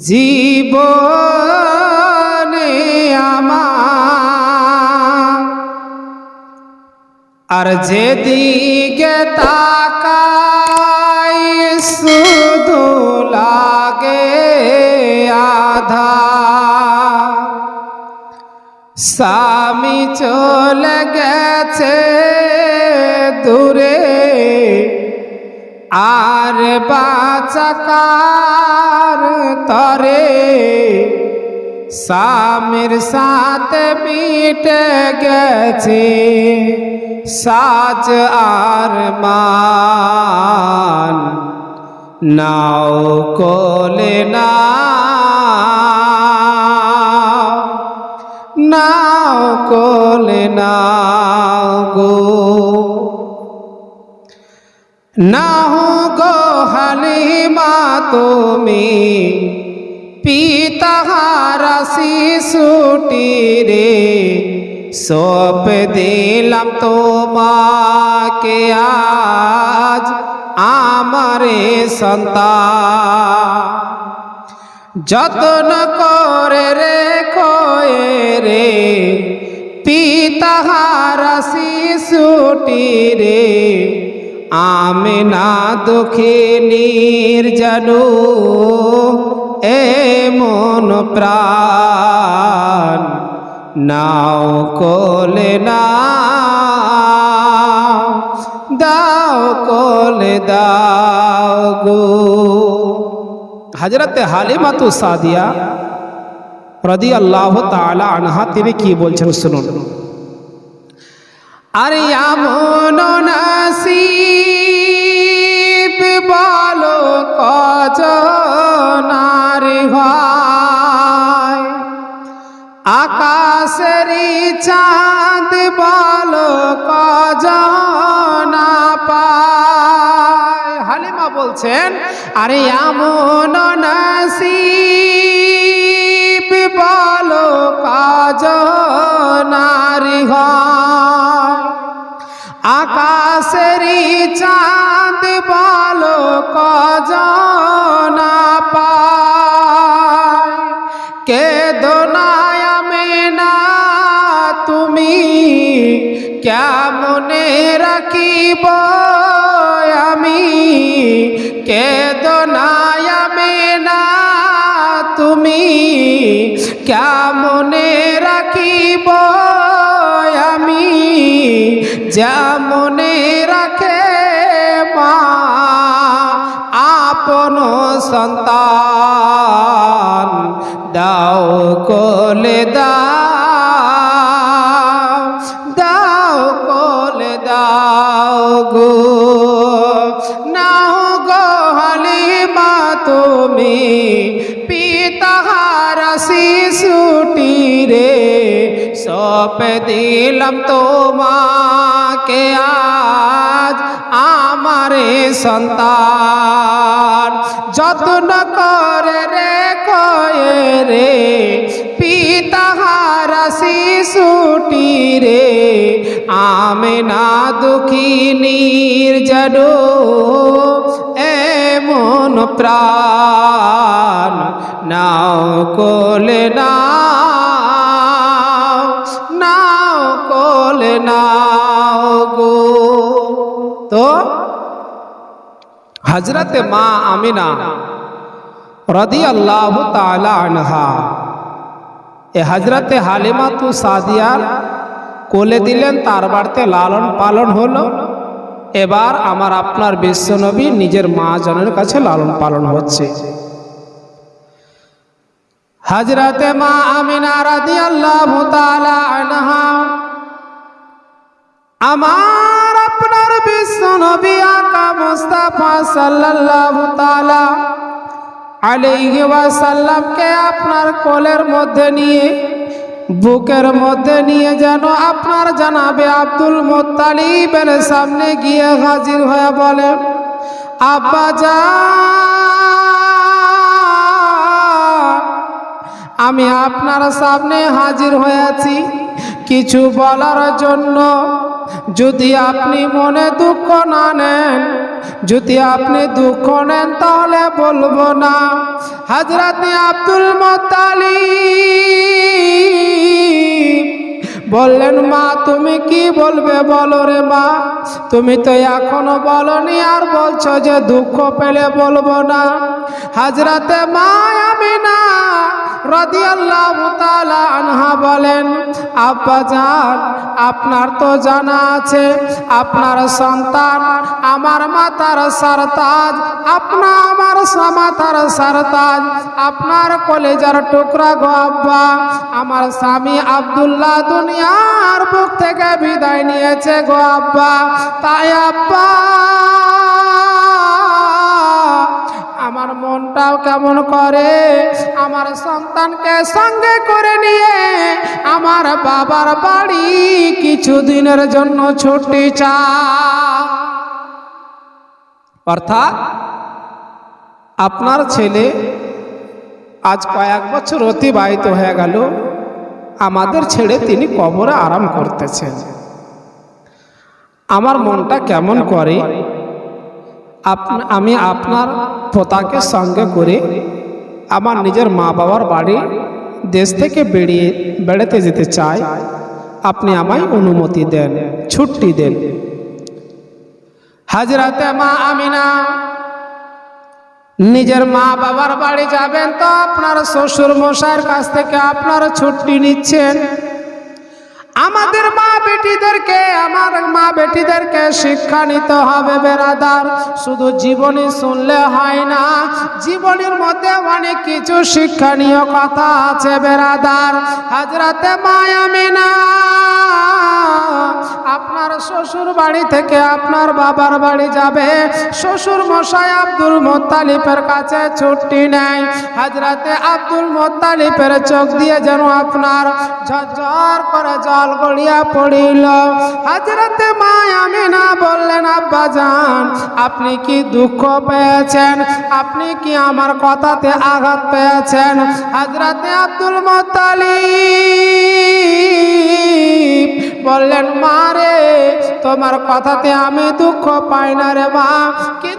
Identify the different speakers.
Speaker 1: জীবনে আমার আর যেদিকে তাকাই শুধু লাগে আঁধার। স্বামী চলে গেছে দূরে আর বাঁচা কার তরে। স্বামীর সাথে মিটে গেছে সাজ আর মান। নাও কোলে নাও কোলে নাও গো। নাও গো হালিমা তুমি পিতাহারা শিশুটি রে। সঁপ দিলাম তোমাকে আজ আমারে সন্তান। যত্ন করে রেখো রে পিতাহারা শিশুটি রে। আমিনা দুঃখিনীর জানু এমন প্রাণ। নাও কোলে নাও দাও কোলে দাও গো। হযরত হালিমাতু সাদিয়া রাদিয়াল্লাহু তাআলা আনহা তিনি কি বলছেন শুনুন। আরে এমন নসিব বলো কজনার হয়। আকাশেরই চাঁদ বলো কজনা পায়। হালিমা বলছেন আরে এমন নসিব বলো কজনার হয়। আকাশেরই চাঁদ বলো কজনা পায়। কেঁদো না আমিনা তুমি কেমনে রাখিব আমি। কেঁদো না আমিনা তুমি কেমনে রাখিব আমি। যেমনে রাখে মা আপন সন্তান। দাও কোলে দাও দাও কোলে দাও গো। নাও গো হালিমা তুমি পিতাহারা শিশুটি রে। সঁপে দিলাম তোমাকে আজ আমারে সন্তান। যত্ন করে রেখো রে পিতাহারা শিশুটি রে। আমিনা দুঃখিনীর জানো এমন প্রাণ। নাও কোলে নাও কোলে নাও গো। তো হযরত মা আমিনা রাদিয়াল্লাহু তাআলা আনহা এ হযরত হালিমাতু সাদিয়ার কোলে দিলেন, তার বাড়িতে লালন পালন হলো। এবার আমার আপনার বিশ্বনবী নিজের মা জনের কাছে লালন পালন হচ্ছে। হযরত মা আমিনা রাদিয়াল্লাহু তাআলা আনহা আমার আপনার বিশ্বনবী আকা মুস্তাফা সাল্লাল্লাহু তাআলা আলাইহি ওয়াসাল্লামকে আপনার কোলের মধ্যে নিয়ে বুকের মধ্যে নিয়ে যেন আপনার জানাবে আব্দুল মুত্তালিবের সামনে গিয়ে হাজির হয়ে বলে, আব্বা জান আমি আপনার সামনে হাজির হয়েছি কিছু বলার জন্য। যদি আপনি মনে দুঃখ না নেন, যদি আপনি দুঃখ নেন তাহলে বলবো না। হযরত আব্দুল মুত্তালিব বললেন, মা তুমি কি বলবে বলো রে মা, তুমি তো এখনো বলনি আর বলছো যে দুঃখ পেলে বলবো না। হযরতে মা আমিনা রাদিয়াল্লাহু তাআলা আনহা বলেন, আব্বাজান আপনার তো জানা আছে আপনার সন্তান আমার মাথার সরতাজ, আপনা আমার মাথার সরতাজ, আপনার কলেজার টুকরা গো আব্বা। আমার স্বামী আব্দুল্লাহ দুনিয়ার বুক থেকে বিদায় নিয়েছে গো আব্বা। তাই আব্বা আমার মনটাও কেমন করে, আমার সন্তানকে সঙ্গে করে নিয়ে আমার বাবার বাড়ি কিছুদিনের জন্য ছুটি চাই। অর্থাৎ আপনার ছেলে আজ কয়েক বছর অতিবাহিত হয়ে গেল, আমাদের ছেড়ে তিনি কবরে আরাম করতেছেন। আমার মনটা কেমন করে, আমি আপনার পোতাকে সঙ্গে করে আমার নিজের মা বাবার বাড়ি দেশ থেকে বেড়াতে যেতে চাই, আপনি আমায় অনুমতি দেন, ছুটি দেন। হযরতে মা আমিনা নিজের মা বাবার বাড়ি যাবেন তো আপনার শ্বশুর মশাইয়ের কাছ থেকে আপনার ছুটি নিচ্ছেন। আমাদের মা বেটিদেরকে, আমার মা বেটিদেরকে শিক্ষা নিতে হবে বেরাদার। শুধু জীবনী শুনলে হয় না, জীবনের মধ্যে অনেক কিছু শিক্ষণীয় কথা আছে বেরাদার। হযরতে মা আমিনা আপনার শ্বশুর বাড়ি থেকে আপনার বাবার বাড়ি যাবে, শ্বশুর মশাই আব্দুল মুত্তালিবের কাছে ছুটি নেয়। হযরতে আব্দুল মুত্তালিবের চোখ দিয়ে যেন আপনার ঝরঝর করে জল গড়িয়া পড়িল। হযরতে মা আমিনা বললেন, আব্বাজান আপনি কি দুঃখ পেয়েছেন, আপনি কি আমার কথাতে আঘাত পেয়েছেন? হযরতে আব্দুল মুত্তালিব বললেন, মা রে তোমার কথাতে আমি দুঃখ পাই না রে মা।